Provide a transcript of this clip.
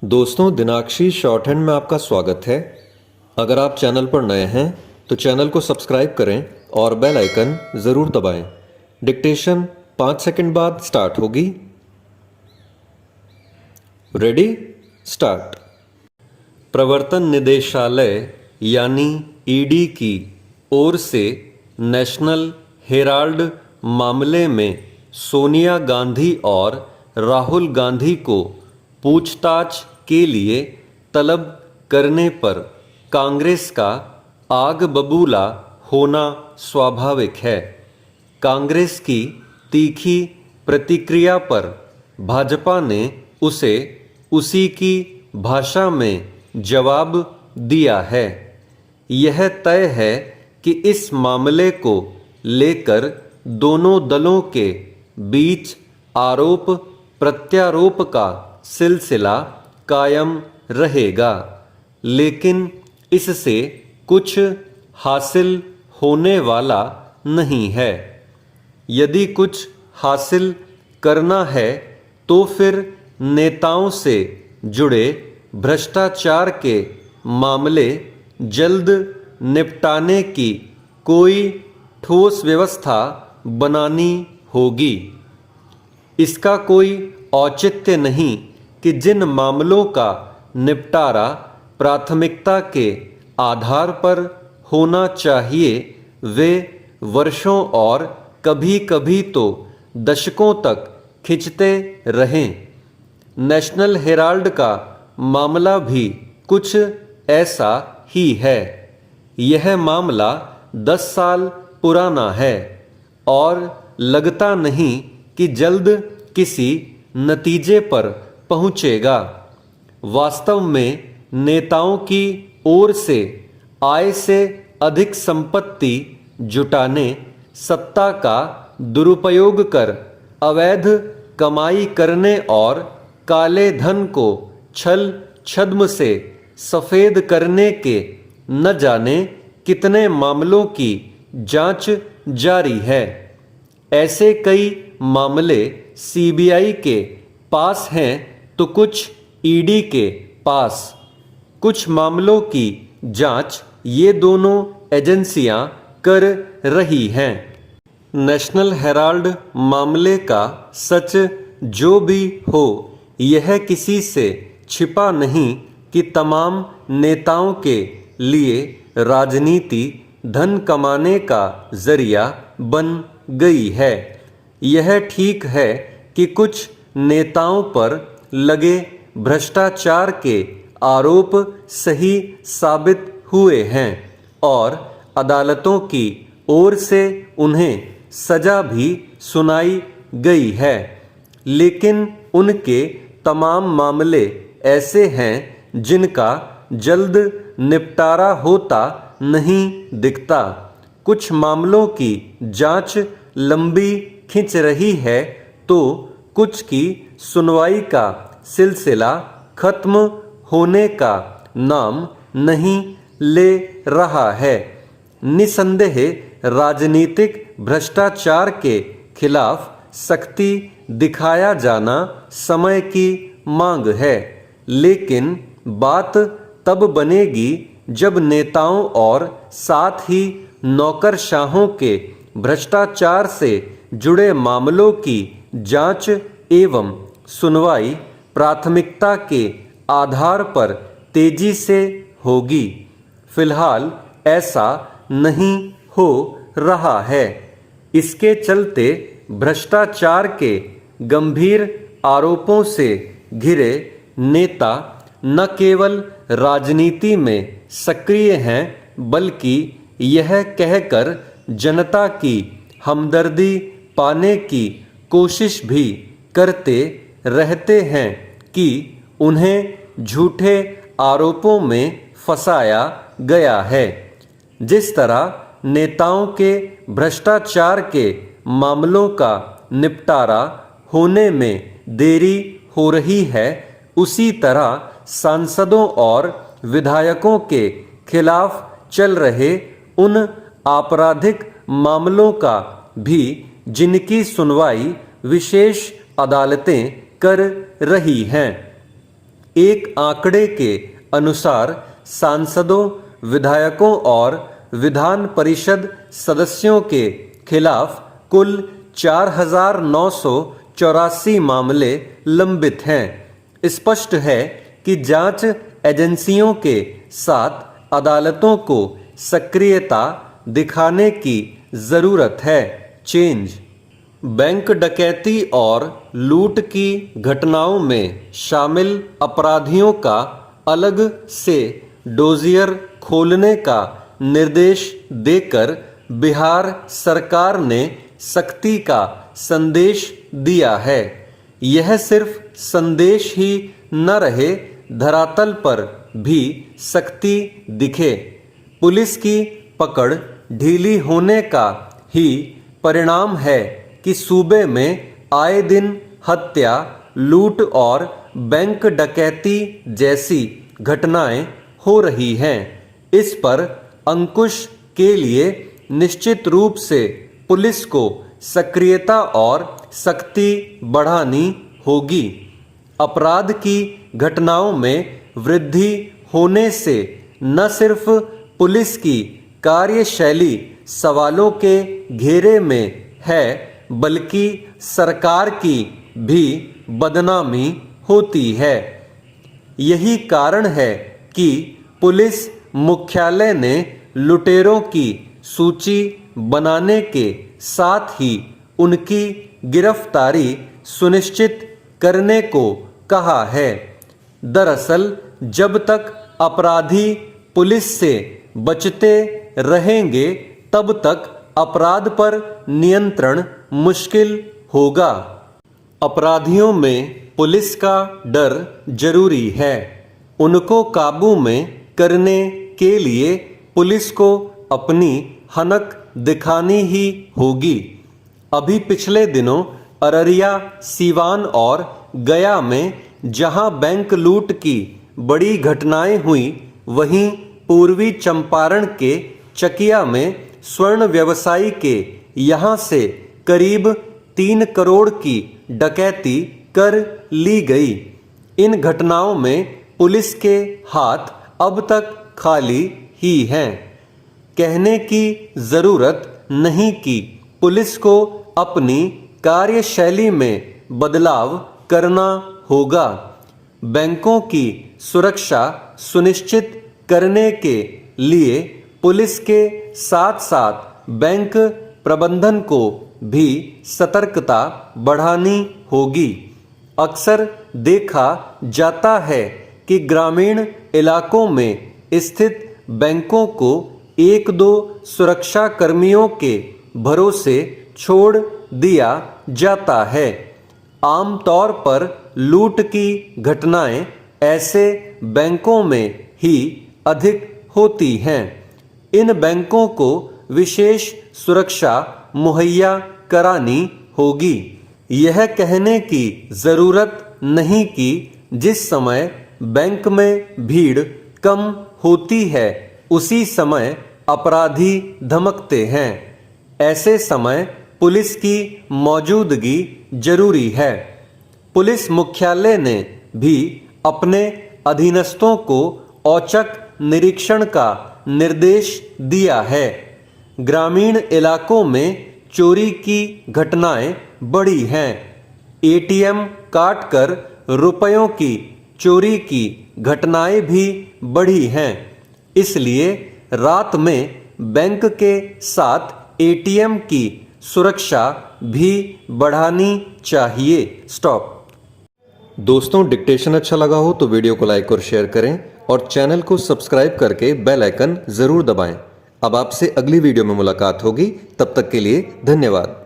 दोस्तों, दिनाक्षी short hand में आपका स्वागत है। अगर आप चैनल पर नए हैं तो चैनल को सब्सक्राइब करें और बेल आइकन ज़रूर दबाएं। डिक्टेशन 5 सेकंड बाद स्टार्ट होगी। Ready, start. प्रवर्तन निदेशालय यानी ईडी की ओर से नेशनल हेराल्ड मामले में सोनिया गांधी और राहुल गांधी को पूछताछ के लिए तलब करने पर कांग्रेस का आग बबूला होना स्वाभाविक है। कांग्रेस की तीखी प्रतिक्रिया पर भाजपा ने उसे उसी की भाषा में जवाब दिया है। यह तय है कि इस मामले को लेकर दोनों दलों के बीच आरोप प्रत्यारोप का सिलसिला कायम रहेगा, लेकिन इससे कुछ हासिल होने वाला नहीं है। यदि कुछ हासिल करना है तो फिर नेताओं से जुड़े भ्रष्टाचार के मामले जल्द निपटाने की कोई ठोस व्यवस्था बनानी होगी। इसका कोई औचित्य नहीं कि जिन मामलों का निपटारा प्राथमिकता के आधार पर होना चाहिए वे वर्षों और कभी कभी तो दशकों तक खिंचते रहें। नेशनल हेराल्ड का मामला भी कुछ ऐसा ही है। यह मामला 10 साल पुराना है और लगता नहीं कि जल्द किसी नतीजे पर पहुंचेगा। वास्तव में नेताओं की ओर से आय से अधिक संपत्ति जुटाने, सत्ता का दुरुपयोग कर अवैध कमाई करने और काले धन को छल छद्म से सफेद करने के न जाने कितने मामलों की जांच जारी है। ऐसे कई मामले सीबीआई के पास हैं तो कुछ ईडी के पास। कुछ मामलों की जांच ये दोनों एजेंसियां कर रही हैं। नेशनल हेराल्ड मामले का सच जो भी हो, यह किसी से छिपा नहीं कि तमाम नेताओं के लिए राजनीति धन कमाने का जरिया बन गई है। यह ठीक है कि कुछ नेताओं पर लगे भ्रष्टाचार के आरोप सही साबित हुए हैं और अदालतों की ओर से उन्हें सजा भी सुनाई गई है, लेकिन उनके तमाम मामले ऐसे हैं जिनका जल्द निपटारा होता नहीं दिखता। कुछ मामलों की जांच लंबी खिंच रही है तो कुछ की सुनवाई का सिलसिला खत्म होने का नाम नहीं ले रहा है। निसंदेह राजनीतिक भ्रष्टाचार के खिलाफ सख्ती दिखाया जाना समय की मांग है, लेकिन बात तब बनेगी जब नेताओं और साथ ही नौकरशाहों के भ्रष्टाचार से जुड़े मामलों की जांच एवं सुनवाई प्राथमिकता के आधार पर तेजी से होगी। फिलहाल ऐसा नहीं हो रहा है। इसके चलते भ्रष्टाचार के गंभीर आरोपों से घिरे नेता न केवल राजनीति में सक्रिय हैं, बल्कि यह कहकर जनता की हमदर्दी पाने की कोशिश भी करते रहते हैं कि उन्हें झूठे आरोपों में फंसाया गया है। जिस तरह नेताओं के भ्रष्टाचार के मामलों का निपटारा होने में देरी हो रही है, उसी तरह सांसदों और विधायकों के खिलाफ चल रहे उन आपराधिक मामलों का भी जिनकी सुनवाई विशेष अदालतें कर रही हैं। एक आंकड़े के अनुसार सांसदों, विधायकों और विधान परिषद सदस्यों के खिलाफ कुल 4,984 मामले लंबित हैं। स्पष्ट है कि जांच एजेंसियों के साथ अदालतों को सक्रियता दिखाने की जरूरत है। चेंज। बैंक डकैती और लूट की घटनाओं में शामिल अपराधियों का अलग से डोजियर खोलने का निर्देश देकर बिहार सरकार ने सख्ती का संदेश दिया है। यह सिर्फ संदेश ही न रहे, धरातल पर भी सख्ती दिखे। पुलिस की पकड़ ढीली होने का ही परिणाम है कि सूबे में आए दिन हत्या, लूट और बैंक डकैती जैसी घटनाएं हो रही हैं। इस पर अंकुश के लिए निश्चित रूप से पुलिस को सक्रियता और सख्ती बढ़ानी होगी। अपराध की घटनाओं में वृद्धि होने से न सिर्फ पुलिस की कार्यशैली सवालों के घेरे में है, बल्कि सरकार की भी बदनामी होती है। यही कारण है कि पुलिस मुख्यालय ने लुटेरों की सूची बनाने के साथ ही उनकी गिरफ्तारी सुनिश्चित करने को कहा है। दरअसल जब तक अपराधी पुलिस से बचते रहेंगे, तब तक अपराध पर नियंत्रण मुश्किल होगा। अपराधियों में पुलिस का डर जरूरी है। उनको काबू में करने के लिए पुलिस को अपनी हनक दिखानी ही होगी। अभी पिछले दिनों अररिया, सीवान और गया में जहां बैंक लूट की बड़ी घटनाएं हुई, वहीं पूर्वी चंपारण के चकिया में स्वर्ण व्यवसायी के यहां से करीब 3 करोड़ की डकैती कर ली गई। इन घटनाओं में पुलिस के हाथ अब तक खाली ही हैं। कहने की जरूरत नहीं कि पुलिस को अपनी कार्यशैली में बदलाव करना होगा। बैंकों की सुरक्षा सुनिश्चित करने के लिए पुलिस के साथ साथ बैंक प्रबंधन को भी सतर्कता बढ़ानी होगी। अक्सर देखा जाता है कि ग्रामीण इलाकों में स्थित बैंकों को 1-2 सुरक्षा कर्मियों के भरोसे छोड़ दिया जाता है। आमतौर पर लूट की घटनाएं ऐसे बैंकों में ही अधिक होती हैं। इन बैंकों को विशेष सुरक्षा मुहैया करानी होगी। यह कहने की जरूरत नहीं कि जिस समय बैंक में भीड़ कम होती है, उसी समय अपराधी धमकते हैं। ऐसे समय पुलिस की मौजूदगी जरूरी है। पुलिस मुख्यालय ने भी अपने अधीनस्थों को औचक निरीक्षण का निर्देश दिया है। ग्रामीण इलाकों में चोरी की घटनाएं बढ़ी हैं। एटीएम काटकर रुपयों की चोरी की घटनाएं भी बढ़ी हैं। इसलिए रात में बैंक के साथ एटीएम की सुरक्षा भी बढ़ानी चाहिए। स्टॉप। दोस्तों, डिक्टेशन अच्छा लगा हो तो वीडियो को लाइक और शेयर करें और चैनल को सब्सक्राइब करके बेल आइकन जरूर दबाएं। अब आपसे अगली वीडियो में मुलाकात होगी। तब तक के लिए धन्यवाद।